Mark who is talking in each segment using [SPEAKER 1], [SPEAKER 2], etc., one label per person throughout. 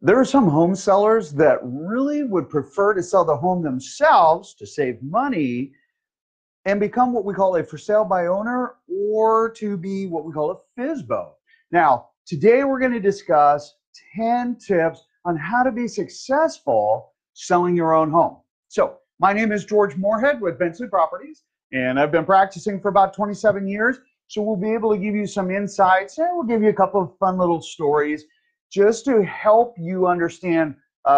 [SPEAKER 1] There are some home sellers that really would prefer to sell the home themselves to save money and become what we call a for sale by owner, or to be what we call a FSBO. Now, today we're going to discuss 10 tips on how to be successful selling your own home. So my name is George Moorhead with Bentley Properties, and I've been practicing for about 27 years. So we'll be able to give you some insights, and we'll give you a couple of fun little stories just to help you understand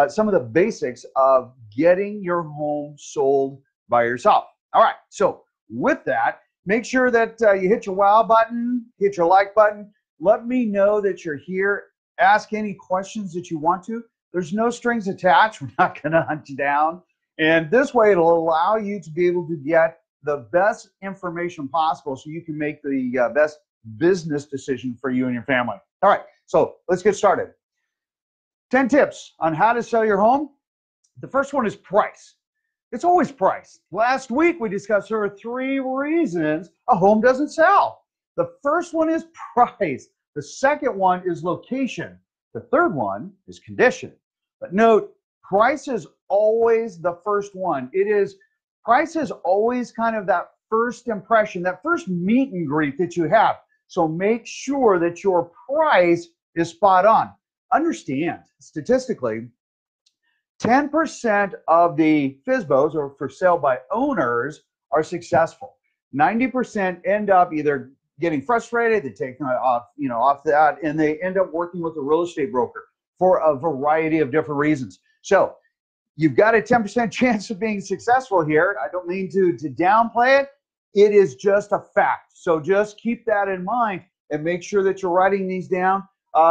[SPEAKER 1] some of the basics of getting your home sold by yourself. All right, so with that, make sure that you hit your wow button, hit your like button. Let me know that you're here. Ask any questions that you want to. There's no strings attached. We're not going to hunt you down. And this way, it'll allow you to be able to get the best information possible so you can make the best business decision for you and your family. All right, so let's get started. 10 tips on how to sell your home. The first one is price. It's always price. Last week, we discussed there are 3 reasons a home doesn't sell. The first one is price. The second one is location. The third one is condition. But note, price is always the first one. Price is always kind of that first impression, that first meet and greet that you have. So make sure that your price is spot on. Understand, statistically, 10% of the FSBOs, or for sale by owners, are successful. 90% end up either getting frustrated, they take off that, and they end up working with a real estate broker for a variety of different reasons. So you've got a 10% chance of being successful here. I don't mean to downplay it. It is just a fact. So just keep that in mind and make sure that you're writing these down.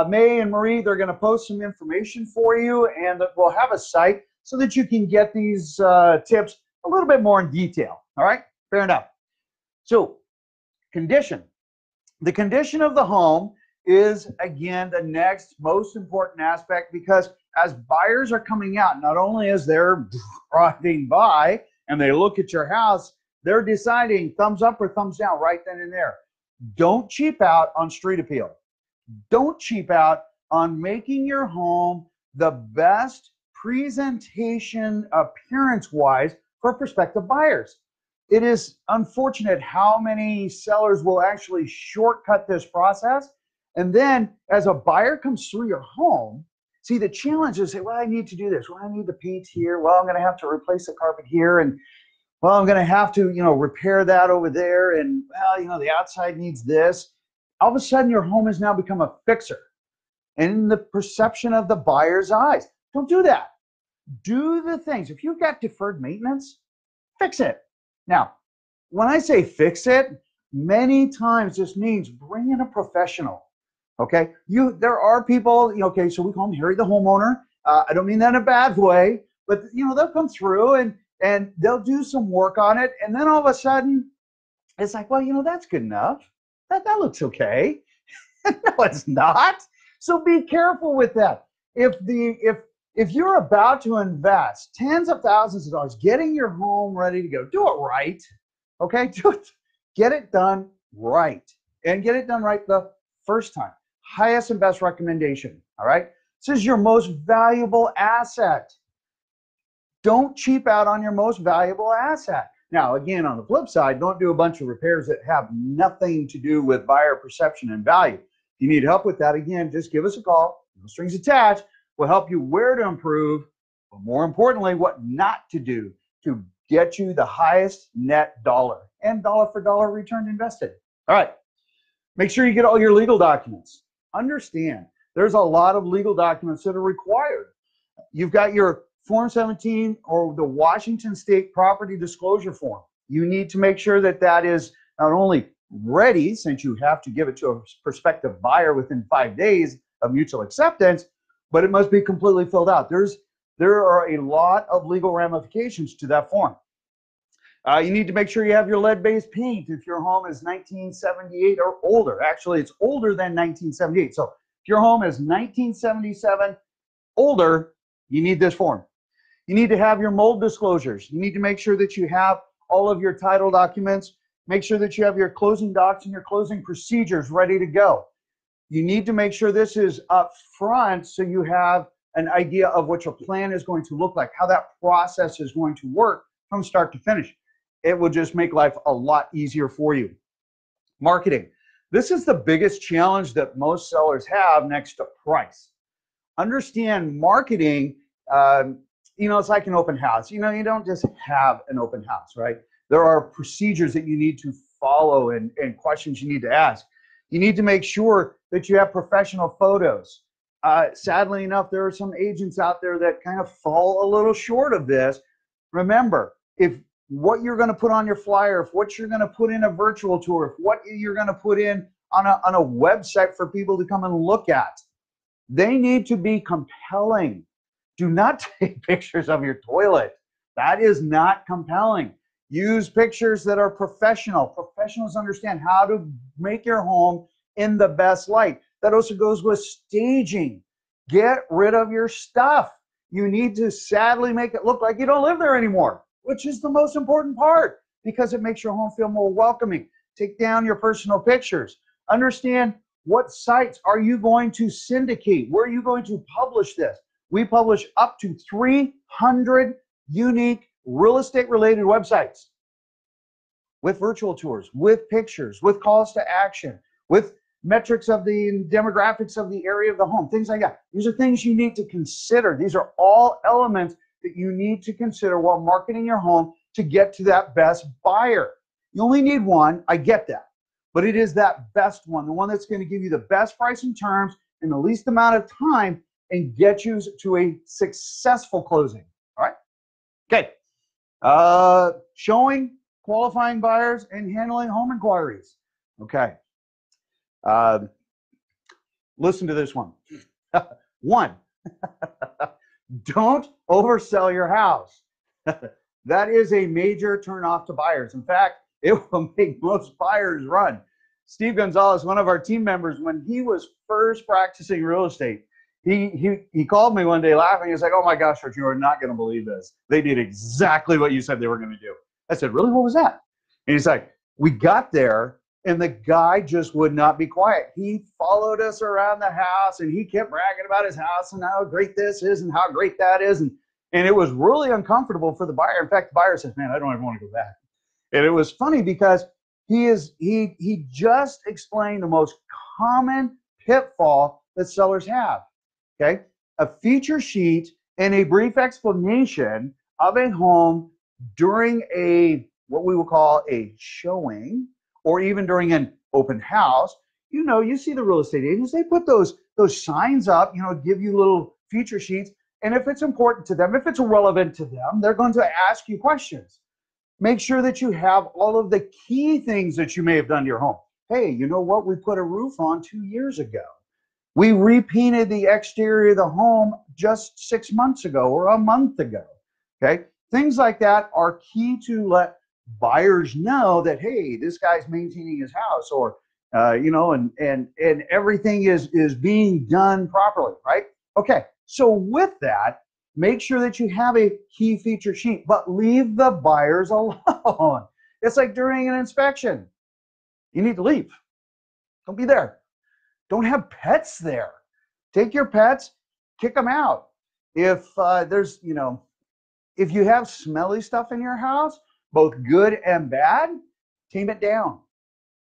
[SPEAKER 1] May and Marie, they're going to post some information for you, and we'll have a site so that you can get these tips a little bit more in detail. All right, fair enough. So condition. The condition of the home is, again, the next most important aspect, because as buyers are coming out, not only as they're driving by and they look at your house, they're deciding thumbs up or thumbs down right then and there. Don't cheap out on street appeal. Don't cheap out on making your home the best presentation appearance-wise for prospective buyers. It is unfortunate how many sellers will actually shortcut this process. And then as a buyer comes through your home, see, the challenge is, well, I need to do this. Well, I need the paint here. Well, I'm going to have to replace the carpet here. And, well, I'm going to have to, repair that over there. And, well, the outside needs this. All of a sudden, your home has now become a fixer in the perception of the buyer's eyes. Don't do that. Do the things. If you've got deferred maintenance, fix it. Now, when I say fix it, many times this means bring in a professional. Okay, there are people, okay, so we call them Harry the homeowner. I don't mean that in a bad way, but they'll come through and they'll do some work on it, and then all of a sudden it's like, well, that's good enough. That looks okay. No, it's not. So be careful with that. If you're about to invest tens of thousands of dollars getting your home ready to go, do it right. Okay, get it done right, and get it done right the first time. Highest and best recommendation. All right, this is your most valuable asset. Don't cheap out on your most valuable asset. Now, again, on the flip side, don't do a bunch of repairs that have nothing to do with buyer perception and value. If you need help with that, again, just give us a call. No strings attached. We'll help you where to improve, but more importantly, what not to do to get you the highest net dollar and dollar for dollar return invested. All right. Make sure you get all your legal documents. Understand, there's a lot of legal documents that are required. You've got your Form 17 or the Washington State Property Disclosure Form. You need to make sure that that is not only ready, since you have to give it to a prospective buyer within 5 days of mutual acceptance, but it must be completely filled out. There are a lot of legal ramifications to that form. You need to make sure you have your lead-based paint if your home is 1978 or older. Actually, it's older than 1978. So if your home is 1977 older, you need this form. You need to have your mold disclosures. You need to make sure that you have all of your title documents. Make sure that you have your closing docs and your closing procedures ready to go. You need to make sure this is up front so you have an idea of what your plan is going to look like, how that process is going to work from start to finish. It will just make life a lot easier for you. Marketing. This is the biggest challenge that most sellers have next to price. Understand marketing, it's like an open house. You don't just have an open house, right? There are procedures that you need to follow and questions you need to ask. You need to make sure that you have professional photos. Sadly enough, there are some agents out there that kind of fall a little short of this. Remember, if what you're going to put on your flyer, if what you're going to put in a virtual tour, if what you're going to put in on a website for people to come and look at, they need to be compelling. Do not take pictures of your toilet. That is not compelling. Use pictures that are professional. Professionals understand how to make your home in the best light. That also goes with staging. Get rid of your stuff. You need to sadly make it look like you don't live there anymore, which is the most important part because it makes your home feel more welcoming. Take down your personal pictures. Understand what sites are you going to syndicate? Where are you going to publish this? We publish up to 300 unique real estate related websites with virtual tours, with pictures, with calls to action, with metrics of the demographics of the area of the home, things like that. These are things you need to consider. These are all elements that you need to consider while marketing your home to get to that best buyer. You only need one, I get that, but it is that best one, the one that's going to give you the best price and terms in the least amount of time and get you to a successful closing. All right? Okay. Showing, qualifying buyers, and handling home inquiries. Okay. Listen to this one. One, don't oversell your house. That is a major turnoff to buyers. In fact, it will make most buyers run. Steve Gonzalez, one of our team members, when he was first practicing real estate, he called me one day laughing. He's like, "Oh my gosh, Rich, you are not going to believe this. They did exactly what you said they were going to do." I said, "Really? What was that?" And he's like, "We got there and the guy just would not be quiet. He followed us around the house and he kept bragging about his house and how great this is and how great that is. And it was really uncomfortable for the buyer. In fact, the buyer says, 'Man, I don't even want to go back.'" And it was funny because he just explained the most common pitfall that sellers have. Okay, a feature sheet and a brief explanation of a home during what we will call a showing, or even during an open house. You see the real estate agents, they put those signs up, give you little feature sheets. And if it's important to them, if it's relevant to them, they're going to ask you questions. Make sure that you have all of the key things that you may have done to your home. Hey, you know what? We put a roof on 2 years ago. We repainted the exterior of the home just 6 months ago or a month ago. Okay, things like that are key to let buyers know that, hey, this guy's maintaining his house, or and everything is being done properly, right? Okay, so with that, make sure that you have a key feature sheet, but leave the buyers alone. It's like during an inspection. You need to leave. Don't be there. Don't have pets there. Take your pets, kick them out. If if you have smelly stuff in your house, both good and bad, tame it down.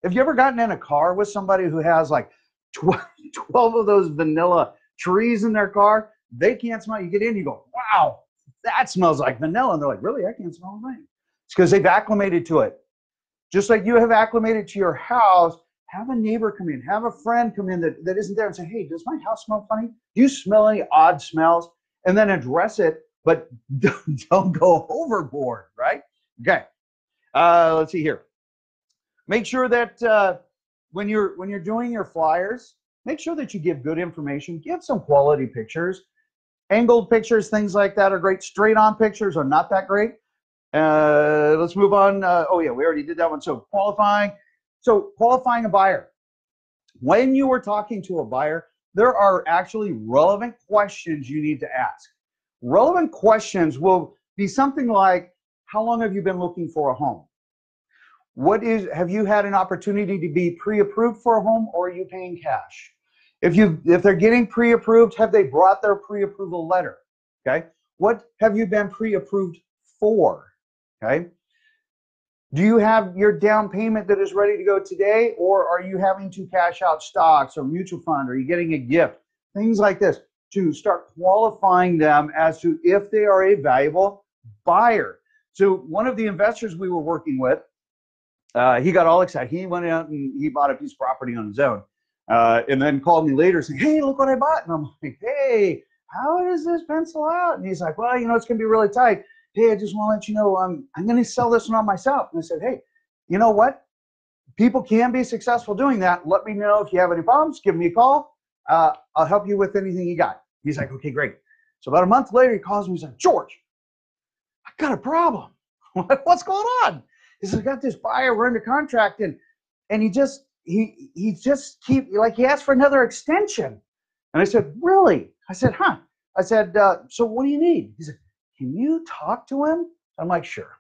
[SPEAKER 1] Have you ever gotten in a car with somebody who has like 12 of those vanilla trees in their car? They can't smell. You get in, you go, "Wow, that smells like vanilla." And they're like, "Really? I can't smell a thing." It's because they've acclimated to it. Just like you have acclimated to your house, have a neighbor come in, have a friend come in that isn't there and say, "Hey, does my house smell funny? Do you smell any odd smells?" And then address it, but don't go overboard, right? Okay. Let's see here. Make sure that when you're doing your flyers, make sure that you give good information. Give some quality pictures. Angled pictures, things like that are great. Straight on pictures are not that great. Let's move on. Oh yeah, we already did that one. So qualifying a buyer. When you are talking to a buyer, there are actually relevant questions you need to ask. Relevant questions will be something like, how long have you been looking for a home? Have you had an opportunity to be pre-approved for a home, or are you paying cash? If they're getting pre-approved, have they brought their pre-approval letter? Okay. What have you been pre-approved for? Okay. Do you have your down payment that is ready to go today, or are you having to cash out stocks or mutual fund? Are you getting a gift? Things like this to start qualifying them as to if they are a valuable buyer. So one of the investors we were working with, he got all excited. He went out and he bought a piece of property on his own, and then called me later saying, "Hey, look what I bought." And I'm like, "Hey, how does this pencil out?" And he's like, "Well, it's going to be really tight. Hey, I just want to let you know I'm going to sell this one on myself." And I said, "Hey, you know what? People can be successful doing that. Let me know if you have any problems. Give me a call. I'll help you with anything you got." He's like, "Okay, great." So about a month later, he calls me. He's like, "George, I got a problem." I'm like, "What's going on?" He says, "I got this buyer. We're under contract, and he just he asked for another extension." And I said, "Really?" I said, "Huh?" I said, "So what do you need?" He said, "Can you talk to him?" I'm like, "Sure."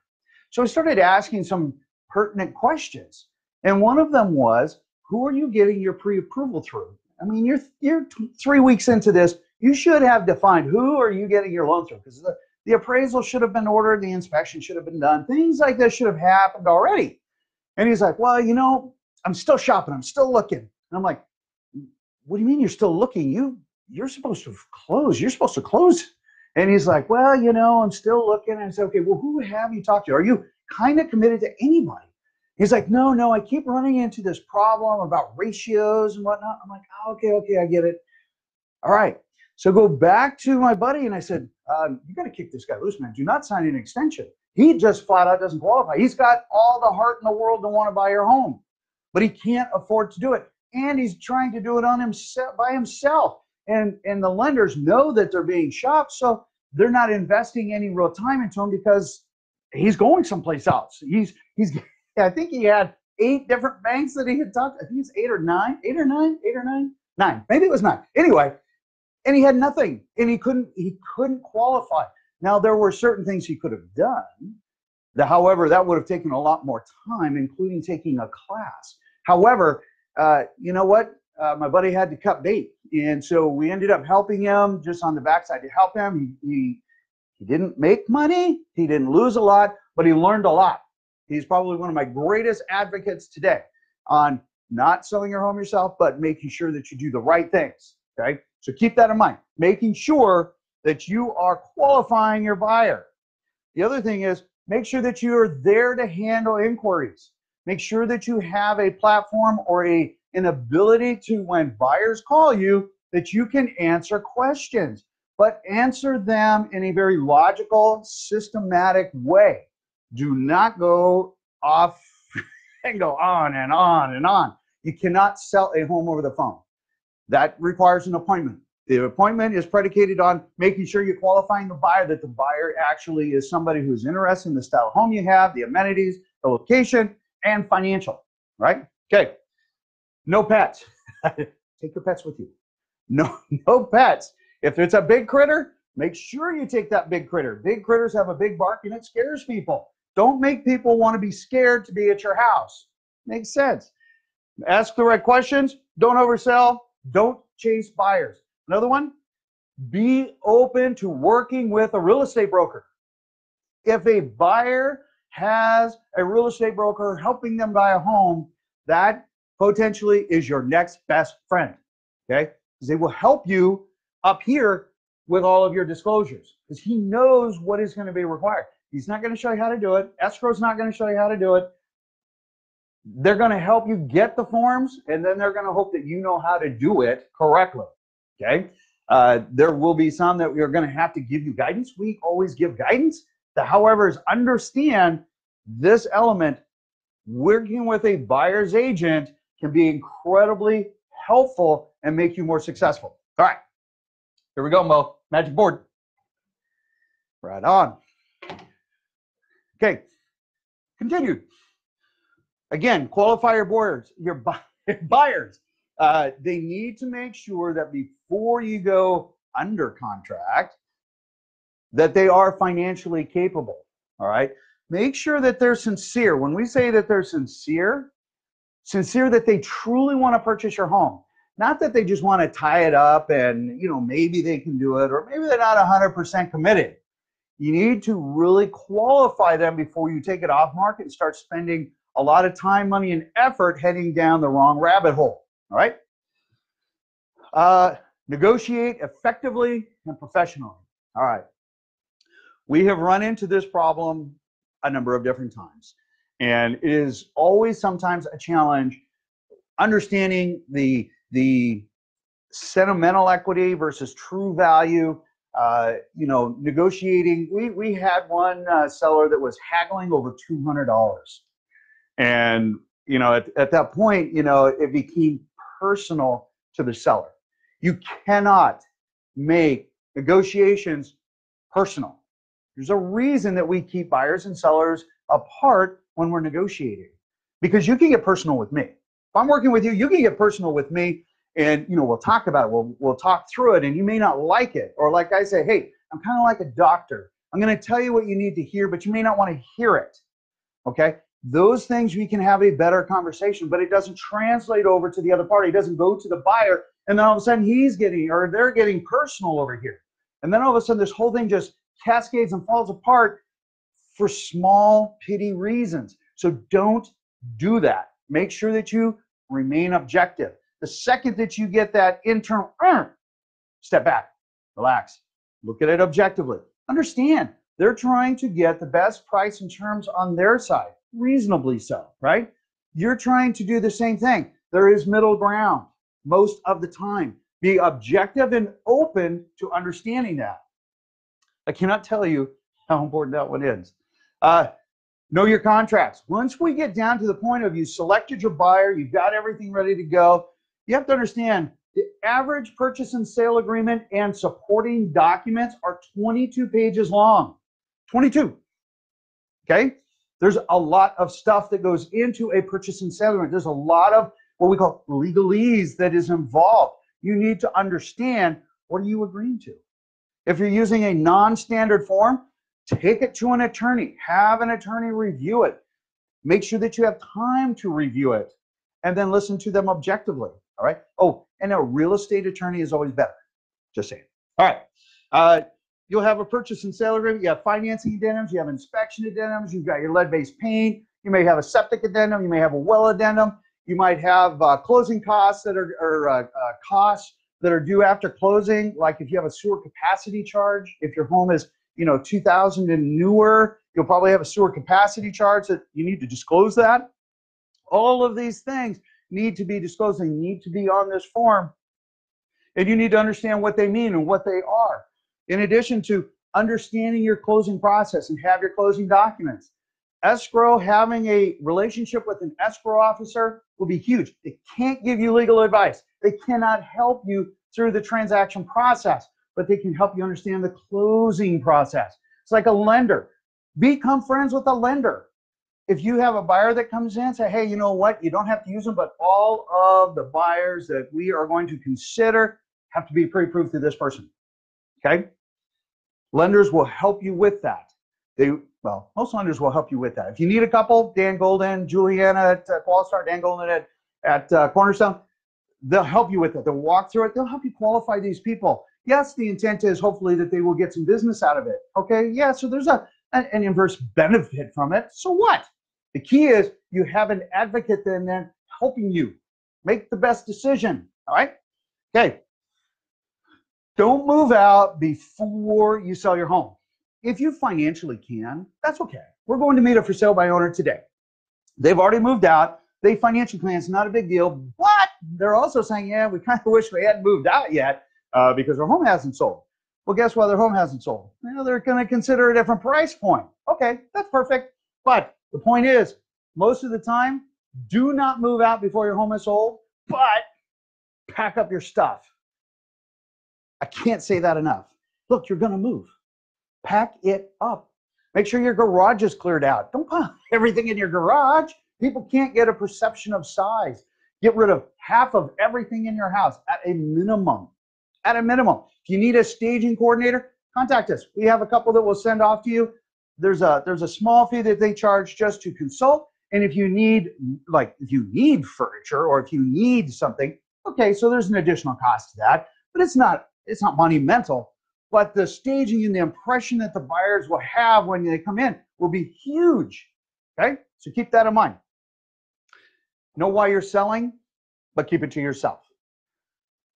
[SPEAKER 1] So I started asking some pertinent questions. And one of them was, who are you getting your pre-approval through? I mean, you're 3 weeks into this. You should have defined who are you getting your loan through, because the appraisal should have been ordered, the inspection should have been done. Things like this should have happened already. And he's like, "Well, I'm still shopping. I'm still looking." And I'm like, "What do you mean you're still looking? You're supposed to close. You're supposed to close." And he's like, "Well, I'm still looking." And I said, "Okay, well, who have you talked to? Are you kind of committed to anybody?" He's like, "No, I keep running into this problem about ratios and whatnot." I'm like, "Oh, okay, I get it. All right." So go back to my buddy and I said, "You got to kick this guy loose, man. Do not sign an extension. He just flat out doesn't qualify. He's got all the heart in the world to want to buy your home, but he can't afford to do it. And he's trying to do it on himself by himself. And the lenders know that they're being shopped, so they're not investing any real time into him because he's going someplace else. He's I think he had 8 different banks that he had talked to. I think it's 8 or 9, 8 or 9, 8 or 9, 9. Maybe it was 9. Anyway, and he had nothing, and he couldn't qualify. Now there were certain things he could have done. However, that would have taken a lot more time, including taking a class. However, you know what? My buddy had to cut bait, and so we ended up helping him just on the backside to help him. He didn't make money, he didn't lose a lot, but he learned a lot. He's probably one of my greatest advocates today on not selling your home yourself, but making sure that you do the right things. Okay, so keep that in mind. Making sure that you are qualifying your buyer. The other thing is make sure that you are there to handle inquiries. Make sure that you have a platform or an ability to, when buyers call you, that you can answer questions, but answer them in a very logical, systematic way. Do not go off and go on and on and on. You cannot sell a home over the phone. That requires an appointment. The appointment is predicated on making sure you're qualifying the buyer, that the buyer actually is somebody who's interested in the style of home you have, the amenities, the location, and financial, right? Okay. No pets. Take your pets with you. No pets. If it's a big critter, make sure you take that big critter. Big critters have a big bark and it scares people. Don't make people want to be scared to be at your house. Makes sense. Ask the right questions. Don't oversell. Don't chase buyers. Another one, be open to working with a real estate broker. If a buyer has a real estate broker helping them buy a home, that potentially is your next best friend, okay? Because they will help you up here with all of your disclosures, because he knows what is going to be required. He's not going to show you how to do it. Escrow's not going to show you how to do it. They're going to help you get the forms, and then they're going to hope that you know how to do it correctly, okay? There will be some that we are going to have to give you guidance. We always give guidance. However, is understand this element. Working with a buyer's agent can be incredibly helpful and make you more successful. All right, here we go, Mo. Magic board. Right on. Okay, continued. Again, qualify your buyers. Your buyers. They need to make sure that before you go under contract, that they are financially capable. All right. Make sure that they're sincere. When we say that they're sincere that they truly want to purchase your home. Not that they just want to tie it up and, maybe they can do it, or maybe they're not 100% committed. You need to really qualify them before you take it off market and start spending a lot of time, money, and effort heading down the wrong rabbit hole. All right? Negotiate effectively and professionally. All right. We have run into this problem a number of different times, and it is always sometimes a challenge understanding the sentimental equity versus true value. Negotiating. We had one seller that was haggling over $200, and at that point, it became personal to the seller. You cannot make negotiations personal. There's a reason that we keep buyers and sellers apart when we're negotiating, because you can get personal with me. If I'm working with you, you can get personal with me, and we'll talk about it. We'll talk through it, and you may not like it. Or like I say, hey, I'm kind of like a doctor. I'm going to tell you what you need to hear, but you may not want to hear it. Okay? Those things we can have a better conversation, but it doesn't translate over to the other party. It doesn't go to the buyer, and then all of a sudden they're getting personal over here. And then all of a sudden this whole thing just cascades and falls apart for small, petty reasons. So don't do that. Make sure that you remain objective. The second that you get that internal, step back, relax, look at it objectively. Understand, they're trying to get the best price and terms on their side, reasonably so, right? You're trying to do the same thing. There is middle ground most of the time. Be objective and open to understanding that. I cannot tell you how important that one is. Know your contracts. Once we get down to the point of you selected your buyer, you've got everything ready to go, you have to understand the average purchase and sale agreement and supporting documents are 22 pages long. 22. Okay? There's a lot of stuff that goes into a purchase and sale agreement. There's a lot of what we call legalese that is involved. You need to understand, what are you agreeing to? If you're using a non-standard form, take it to an attorney. Have an attorney review it. Make sure that you have time to review it, and then listen to them objectively. All right? Oh, and a real estate attorney is always better. Just saying. All right. You'll have a purchase and sale agreement. You have financing addendums. You have inspection addendums. You've got your lead-based paint. You may have a septic addendum. You may have a well addendum. You might have closing costs that are costs that are due after closing. Like if you have a sewer capacity charge, if your home is 2000 and newer, you'll probably have a sewer capacity charge that you need to disclose that. All of these things need to be disclosed. They need to be on this form, and you need to understand what they mean and what they are. In addition to understanding your closing process and have your closing documents. Escrow, having a relationship with an escrow officer will be huge. They can't give you legal advice. They cannot help you through the transaction process, but they can help you understand the closing process. It's like a lender. Become friends with a lender. If you have a buyer that comes in, say, hey, you know what? You don't have to use them, but all of the buyers that we are going to consider have to be pre-approved through this person. Okay? Lenders will help you with that. Most lenders will help you with that. If you need a couple, Dan Golden, Juliana at Qualistar, Dan Golden at Cornerstone, they'll help you with it. They'll walk through it. They'll help you qualify these people. Yes, the intent is hopefully that they will get some business out of it. Okay, yeah, so there's an inverse benefit from it. So what? The key is you have an advocate then helping you make the best decision. All right? Okay. Don't move out before you sell your home. If you financially can, that's okay. We're going to meet a for sale by owner today. They've already moved out. They financially plan. It's not a big deal. But they're also saying, yeah, we kind of wish they hadn't moved out yet because their home hasn't sold. Well, guess why their home hasn't sold? They're going to consider a different price point. Okay, that's perfect. But the point is, most of the time, do not move out before your home is sold, but pack up your stuff. I can't say that enough. Look, you're going to move. Pack it up. Make sure your garage is cleared out. Don't put everything in your garage. People can't get a perception of size. Get rid of half of everything in your house at a minimum. At a minimum. If you need a staging coordinator, contact us. We have a couple that we'll send off to you. There's a small fee that they charge just to consult. And if you need furniture or if you need something, Okay, so there's an additional cost to that, but it's not monumental. But the staging and the impression that the buyers will have when they come in will be huge. Okay, so keep that in mind. Know why you're selling, but keep it to yourself.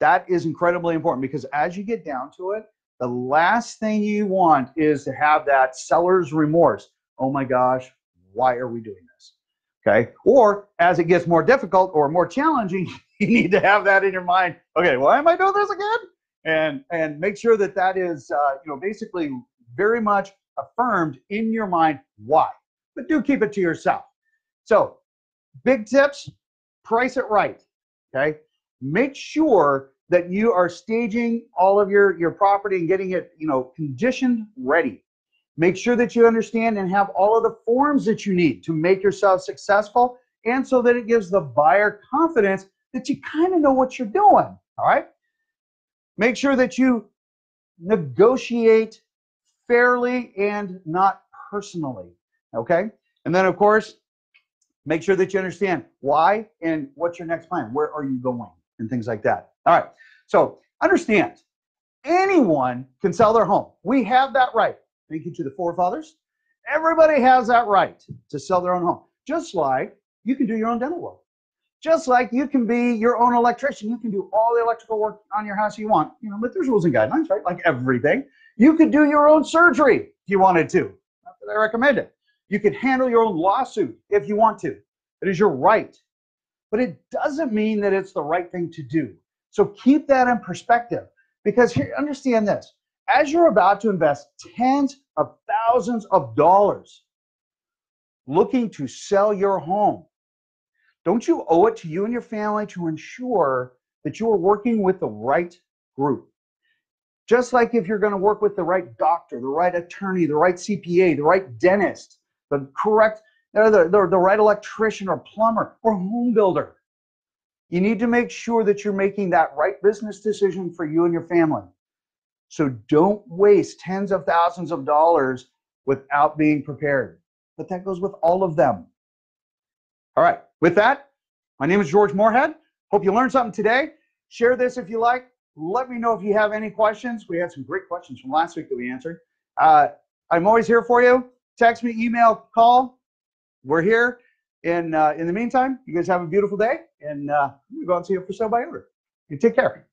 [SPEAKER 1] That is incredibly important because as you get down to it, the last thing you want is to have that seller's remorse. Oh my gosh, why are we doing this? Okay. Or as it gets more difficult or more challenging, you need to have that in your mind. Okay, why am I doing this again? And make sure that that is basically very much affirmed in your mind why. But do keep it to yourself. So big tips, price it right. Okay. Make sure that you are staging all of your property and getting it, conditioned ready. Make sure that you understand and have all of the forms that you need to make yourself successful, and so that it gives the buyer confidence that you kind of know what you're doing. All right. Make sure that you negotiate fairly and not personally. Okay. And then, of course, make sure that you understand why and what's your next plan. Where are you going? And things like that. All right. So understand, anyone can sell their home. We have that right. Thank you to the forefathers. Everybody has that right to sell their own home. Just like you can do your own dental work. Just like you can be your own electrician. You can do all the electrical work on your house you want. But there's rules and guidelines, right? Like everything. You could do your own surgery if you wanted to. Not that I recommend it. You could handle your own lawsuit if you want to. It is your right. But it doesn't mean that it's the right thing to do. So keep that in perspective, because here, understand this. As you're about to invest tens of thousands of dollars looking to sell your home, don't you owe it to you and your family to ensure that you are working with the right group? Just like if you're going to work with the right doctor, the right attorney, the right CPA, the right dentist, the right electrician or plumber or home builder. You need to make sure that you're making that right business decision for you and your family. So don't waste tens of thousands of dollars without being prepared. But that goes with all of them. All right. With that, my name is George Moorhead. Hope you learned something today. Share this if you like. Let me know if you have any questions. We had some great questions from last week that we answered. I'm always here for you. Text me, email, call. We're here. In the meantime, you guys have a beautiful day, and we'll go out and see you for sale by order. You take care.